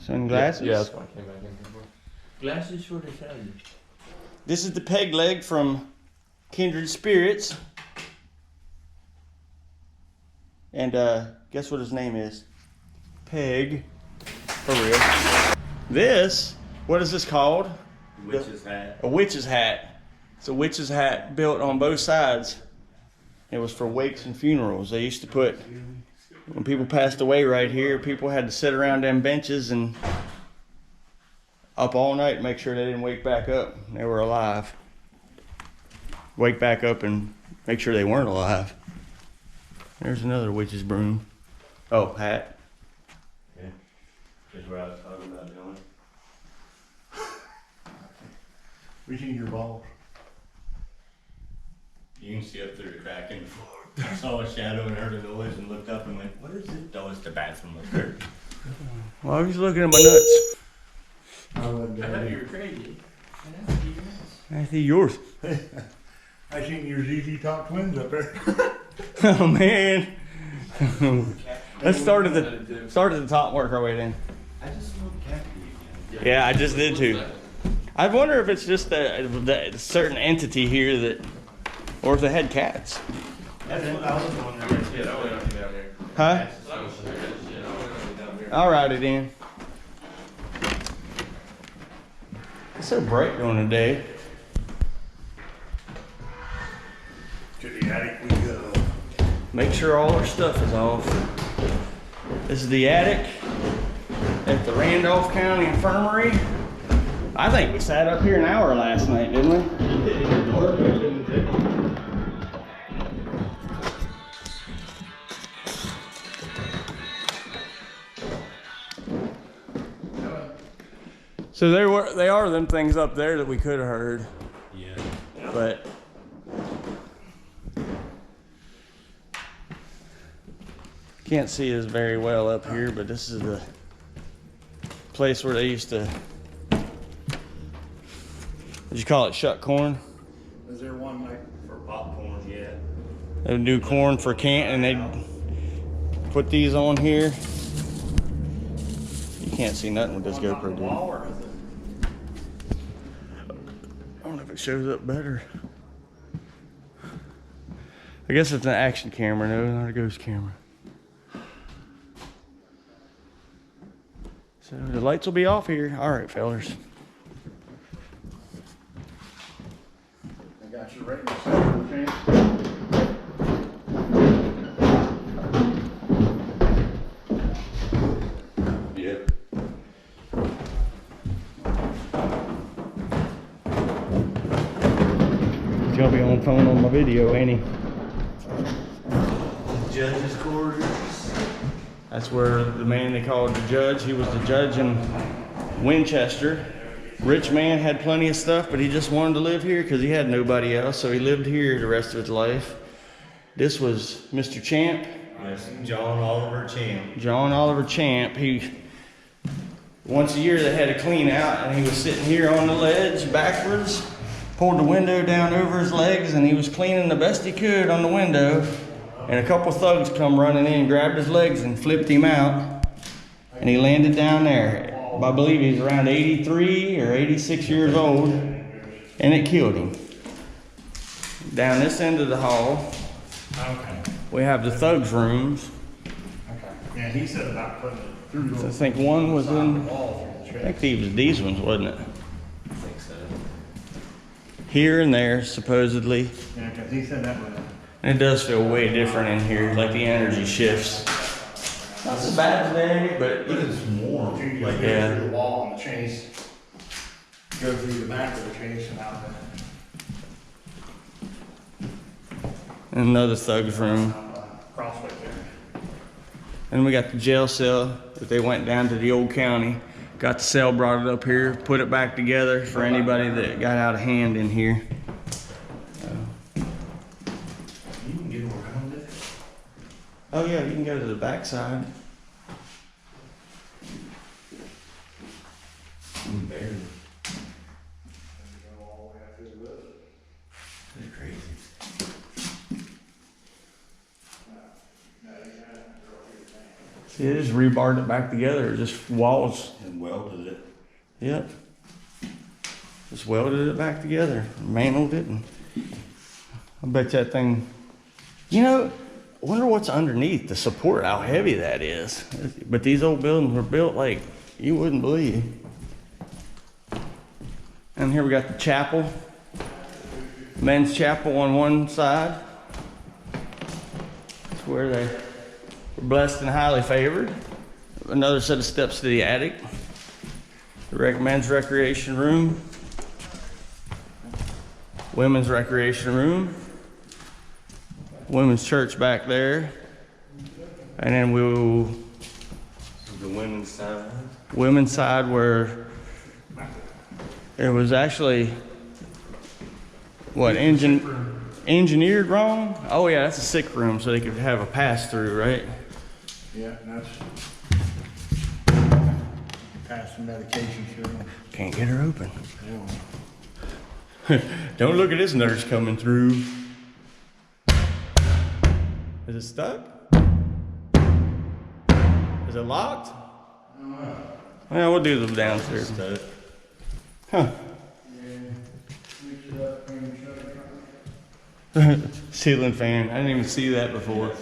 Sunglasses? Yeah, that's what I came back in here for. Glasses for the salad. This is the peg leg from Kindred Spirits. And guess what his name is? Peg. For real. This, what is this called? Witch's hat. A witch's hat. It's a witch's hat built on both sides. It was for wakes and funerals. They used to put, when people passed away right here, people had to sit around them benches and up all night and make sure they didn't wake back up. They were alive. Wake back up and make sure they weren't alive. There's another witch's broom. Oh, hat. Yeah. That's what I was talking about doing. Reaching your balls. You can see up through the crack in the floor. I saw a shadow and heard a noise and looked up and went, what is it? Oh, it's the bathroom up there. Well, he's looking at my nuts. I wouldn't. I thought you were crazy. I see yours. I seen your ZZ Top twins up there. Oh man. Let's start at the top, work our way down. I just smelled cat pee. Yeah, I just did too. I wonder if it's just the certain entity here that, or if they had cats. That's what I was wondering. Yeah, that went on down here. Huh? All righty then. It's so bright during the day. To the attic we go. Make sure all our stuff is off. This is the attic at the Randolph County Infirmary. I think we sat up here an hour last night, didn't we? So they are them things up there that we could have heard. Yeah. But can't see us very well up here, but this is the place where they used to, what'd you call it, shuck corn? Is there one like For popcorn, yeah. They would do corn for can, and they'd put these on here. You can't see nothing with this on the GoPro, dude. wall, or is it? I don't know if it shows up better. I guess it's an action camera, no, not a ghost camera. So the lights will be off here. All right, fellers. I got you right in the center of the chain. Yep. He's gonna be on phone on my video, ain't he? Judge's quarters. That's where the man they called the judge, he was the judge in Winchester. Rich man, had plenty of stuff, but he just wanted to live here because he had nobody else, so he lived here the rest of his life. This was Mr. Champ. Yes, John Oliver Champ. John Oliver Champ. He, once a year they had a clean out, and he was sitting here on the ledge backwards, pulled the window down over his legs, and he was cleaning the best he could on the window. And a couple thugs come running in, grabbed his legs and flipped him out. And he landed down there. I believe he's around 83 or 86 years old. And it killed him. Down this end of the hall, Okay. we have the thugs' rooms. Okay. Yeah, he said about putting it through So I the think one was side of in, the wall through the I chain. think these ones, wasn't it? I think so. Here and there, supposedly. Yeah, because he said that was. And it does feel way different in here, like the energy shifts. Not so bad today, but But it's warm. You Like, go yeah. through the wall and the chains go through the back of the chains and out another thug's room. the crossway there. And we got the jail cell that they went down to the old county. Got the cell, brought it up here, put it back together for anybody that got out of hand in here. You can get around it. Oh yeah, you can go to the back side. Barely. That's crazy. It just rebarred it back together, just walls. And welded it. Yep. Just welded it back together, mantled it, and I bet that thing, you know, I wonder what's underneath to support how heavy that is. But these old buildings were built like you wouldn't believe. And here we got the chapel, men's chapel on one side. That's where they were blessed and highly favored. Another set of steps to the attic. The men's recreation room. Women's recreation room. Women's church back there. And then we'll... The women's side. Women's side where it was actually, what, engineered wrong? Oh yeah, that's a sick room, so they could have a pass-through, right? Yeah, and that's passing medication through. Can't get her open. Don't look at this nurse coming through. Is it stuck? Is it locked? Well, we'll do them downstairs. Huh. Ceiling fan. I didn't even see that before.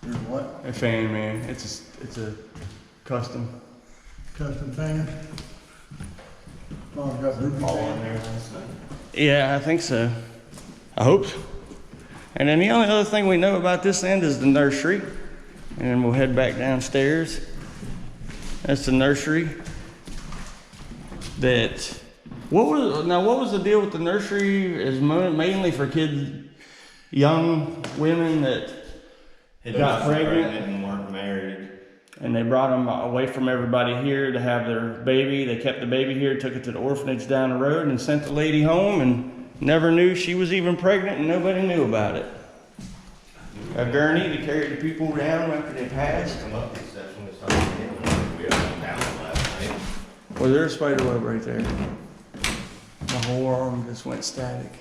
There's what? A fan, man. It's a custom. Custom fan? Oh, I've got roof ball in there. Yeah, I think so. I hope so. And then the only other thing we know about this end is the nursery. And then we'll head back downstairs. That's the nursery. What was the deal with the nursery? Is mainly for kids, young women that got pregnant and weren't married. And they brought them away from everybody here to have their baby. They kept the baby here, took it to the orphanage down the road, and sent the lady home, and never knew she was even pregnant, and nobody knew about it. A gurney to carry the people down after they passed. Come up with that when it's on. We were down last night. Well, there's a spider web right there. The whole arm just went static.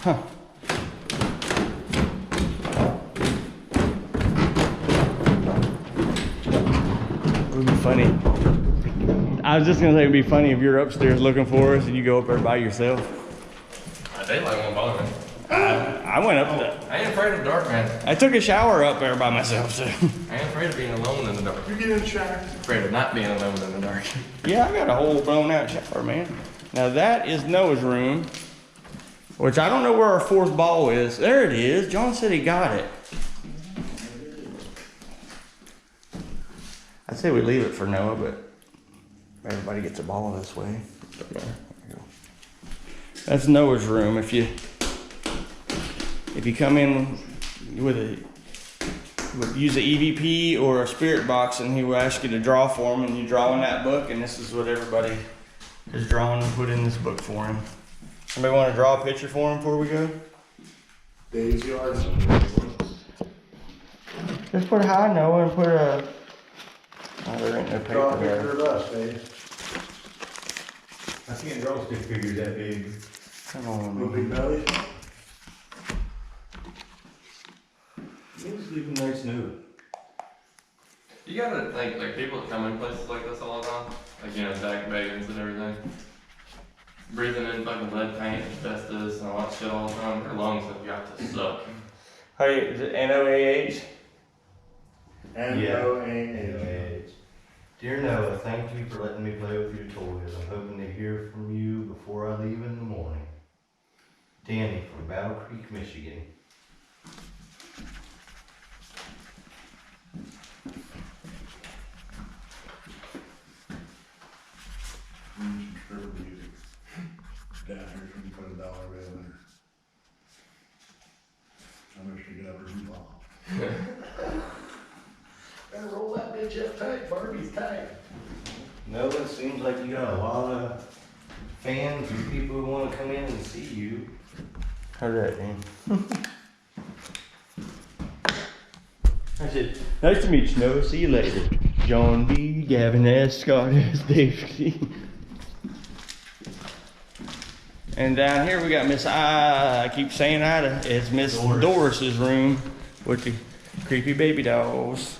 Huh. It would be funny. I was just gonna say it'd be funny if you're upstairs looking for us and you go up there by yourself. Daylight won't bother me. I went up there. I ain't afraid of dark, man. I took a shower up there by myself, so. I ain't afraid of being alone in the dark. You get in the shower. Afraid of not being alone in the dark. Yeah, I got a whole blown out shower, man. Now that is Noah's room, which I don't know where our fourth ball is. There it is. John said he got it. I'd say we leave it for Noah, but everybody gets a ball this way. There you go. That's Noah's room. If you come in use a EVP or a spirit box, and he will ask you to draw for him, and you draw in that book, and this is what everybody has drawn and put in this book for him. Somebody want to draw a picture for him before we go? Dave's yard. Just put hi Noah and put a. Oh, there ain't no Draw a paper picture there. of us, Dave. I can't draw stick figures that big. Come on, Little man. big belly. Let's leave a nice note. You gotta think, like, people that come in places like this all the time, like, you know, back vegans and everything, breathing in fucking lead paint, asbestos, and all that shit all the time, their lungs have got to suck. Hey, is it NOAH? NOAH. Dear Noah, thank you for letting me play with your toys. I'm hoping to hear from you before I leave in the morning. Danny from Battle Creek, Michigan. Stripper music. Down here, when you put $1 bill in there. I wish you could have a roof off. Gotta roll that bitch up tight, Barbie's tight. Noah, it seems like you got a lot of fans and people who want to come in and see you. How's that, Dan? I said, nice to meet you, Noah. See you later. John B., Gavin S., Scott S., Dave C. And down here we got Miss I keep saying Ida. It's Miss Doris's room with the creepy baby dolls.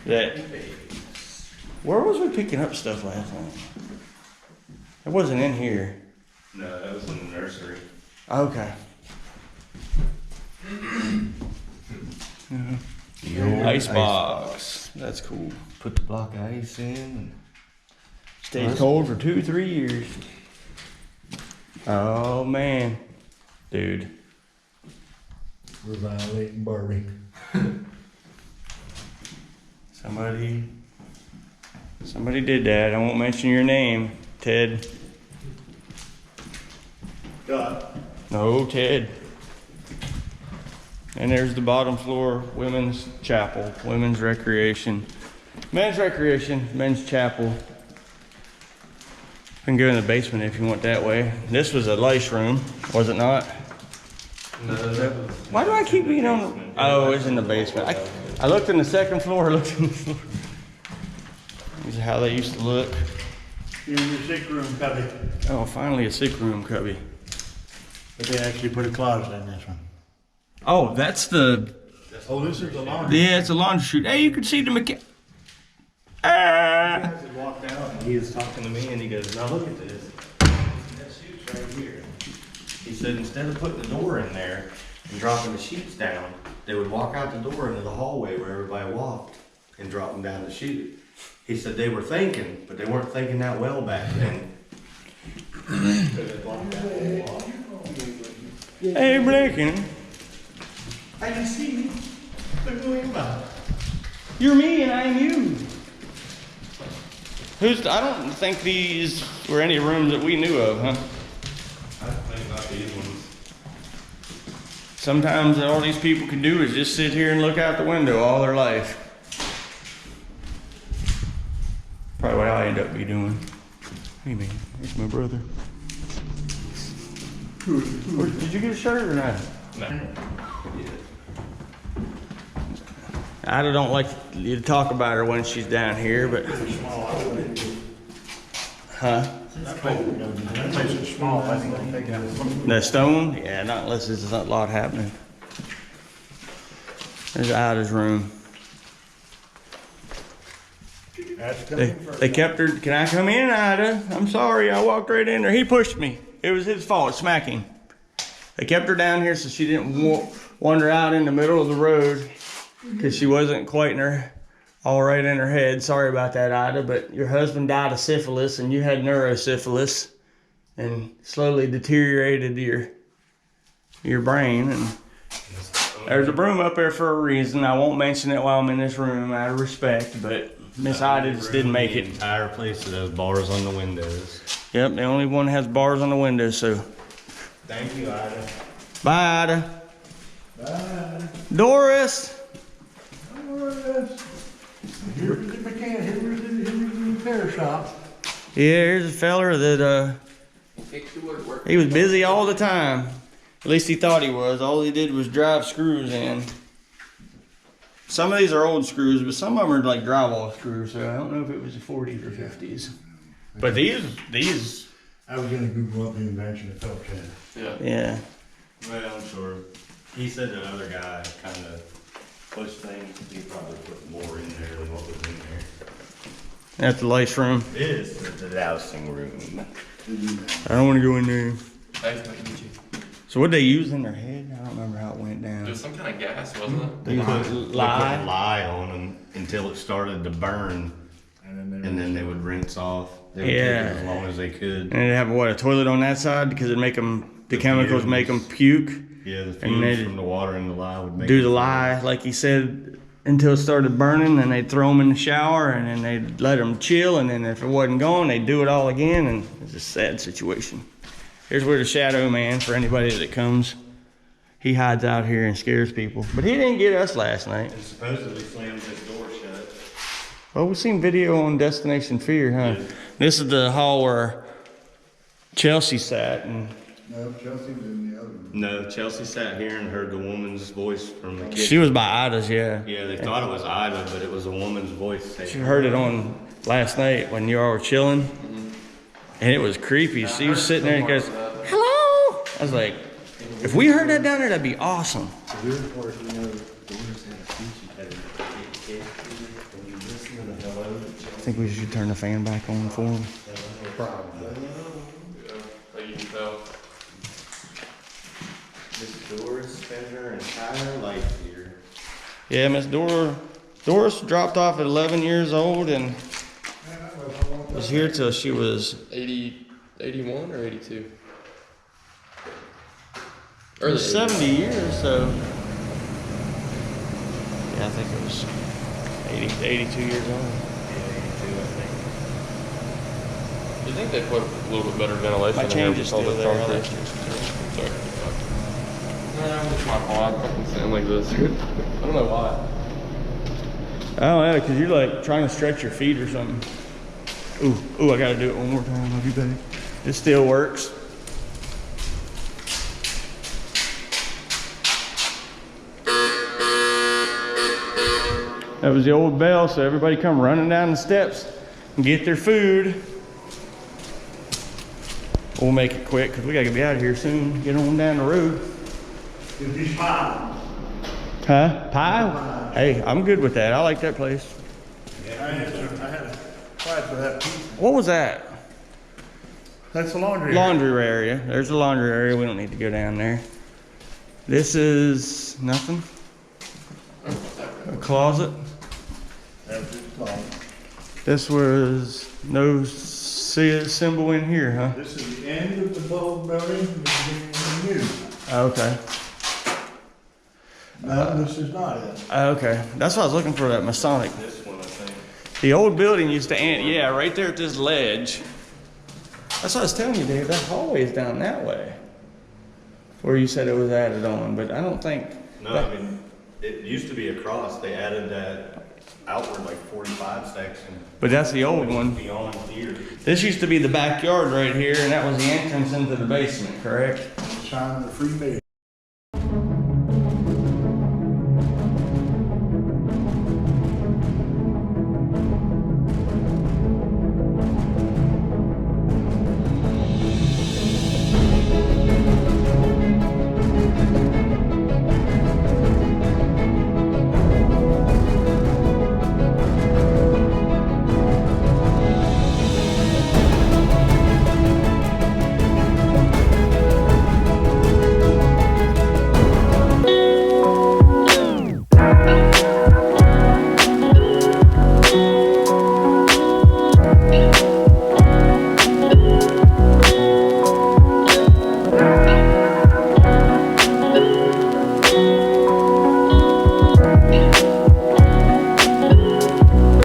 Where was we picking up stuff last night? It wasn't in here. No, that was in the nursery. Okay. Icebox. That's cool. Put the block of ice in. And Stays cold for 2-3 years. Oh man, dude. We're violating Barbie. Somebody did that. I won't mention your name, Ted. God. No, Ted. And there's the bottom floor, women's chapel, women's recreation, men's chapel. Can go in the basement if you want that way. This was a lice room, was it not? No, Why do I keep being on? Oh, it's in the basement. I looked in the second floor. Looked in the floor. This is how they used to look. You're in your sick room, cubby. Oh, finally a sick room cubby. But they actually put a closet in this one. Oh, that's the. Oh, this is the laundry. Yeah, it's a laundry chute. Hey, you can see the mechanic. He walked out and he was talking to me and he goes, now look at this. That chute's right here. He said instead of putting the door in there and dropping the sheets down, they would walk out the door into the hallway where everybody walked and drop them down the chute. He said they were thinking, but they weren't thinking that well back then. Hey, Blinken. I can see me. They're going about. You're me and I'm you. I don't think these were any rooms that we knew of, huh? I think not these ones. Sometimes all these people can do is just sit here and look out the window all their life. Probably what I end up be doing. Hey man, here's my brother. Did you get a shirt or not? No. I don't like you to talk about her when she's down here, but. Huh? That place is small. I think I'll take it out. The stone? Yeah, not unless there's a lot happening. There's Ida's room. They kept her. Can I come in, Ida? I'm sorry, I walked right in there. He pushed me. It was his fault, smacking. They kept her down here so she didn't wander out in the middle of the road because she wasn't quite all right in her head. Sorry about that, Ida, but your husband died of syphilis and you had neurosyphilis and slowly deteriorated your brain. And there's a broom up there for a reason. I won't mention it while I'm in this room out of respect, but Miss Ida just didn't make it. The entire place that has bars on the windows. Yep, the only one has bars on the windows, so. Thank you, Ida. Bye, Ida. Bye. Doris! Here's the mechanic. Here's the repair shop. Yeah, here's a feller that, he was busy all the time. At least he thought he was. All he did was drive screws in. Some of these are old screws, but some of them are like drywall screws, so I don't know if it was the 40s or 50s. But these. I was gonna Google up the invention of Phillips head. Yeah. Well, I'm sure. He said that other guy kind of pushed things. He probably put more in there than what was in there. That's the lice room. It is the dousing room. I don't want to go in there. Nice to meet you. So what they use in their head? I don't remember how it went down. There's some kind of gas, wasn't it? They put lye? lye on them until it started to burn, and then they would rinse off. They would take it as long as they could. And they'd have a toilet on that side because it'd make them, the chemicals make them puke. Yeah, the And they'd fumes from the water and the lye would make do it the lye, like he said, until it started burning, and they'd throw them in the shower, and then they'd let them chill, and then if it wasn't gone, they'd do it all again, and it's a sad situation. Here's where the shadow man, for anybody that comes, he hides out here and scares people. But he didn't get us last night. And supposedly slammed his door shut. Well, we've seen video on Destination Fear, huh? Yeah. This is the hall where Chelsea sat, and No, Chelsea was in the other room. No, Chelsea sat here and heard the woman's voice from the kitchen. she was by Ida's, yeah. Yeah, they thought it was Ida, but it was a woman's voice. She heard it on last night when you all were chilling. And it was creepy. So he was sitting there and he goes, hello. I was like, if we heard that down there, that'd be awesome. The weird part, you know, doors have speech impediment. When you listen to the hello, I think we should turn the fan back on for him. no problem. Yeah, like you can tell. This door is spending her entire life here. Yeah, Miss Doris dropped off at 11 years old and was here till she was 81 or 82? Early 70 years, so. Yeah, I think it was 82 years old. You think they put a little bit better ventilation My in here change is with all still the there. I'll concrete? let you- Sorry. No, it's my fault. I fucking sound like this. I don't know why. I don't know, because you're like trying to stretch your feet or something. Ooh, I gotta do it one more time. I'll be back. It still works. That was the old bell, so everybody come running down the steps and get their food. We'll make it quick because we gotta be out of here soon. Get on down the road. It'd be fine. Huh? Pie? Hey, I'm good with that. I like that place. I had a fight for that pizza. What was that? That's the laundry. Laundry area. There's the laundry area. We don't need to go down there. This is nothing. A closet. That's just long. This was no symbol in here, huh? This is the end of the old building, the beginning of the new. Okay. No, this is not it. Okay. That's why I was looking for, that Masonic. This one, I think. The old building used to end, yeah, right there at this ledge. That's what I was telling you, Dave. That hallway is down that way. Where you said it was added on, but I don't think. No, I mean, it used to be across. They added that outward like 45 section. But that's the old one. Beyond here. This used to be the backyard right here, and that was the entrance into the basement, correct? Sign of the free bed.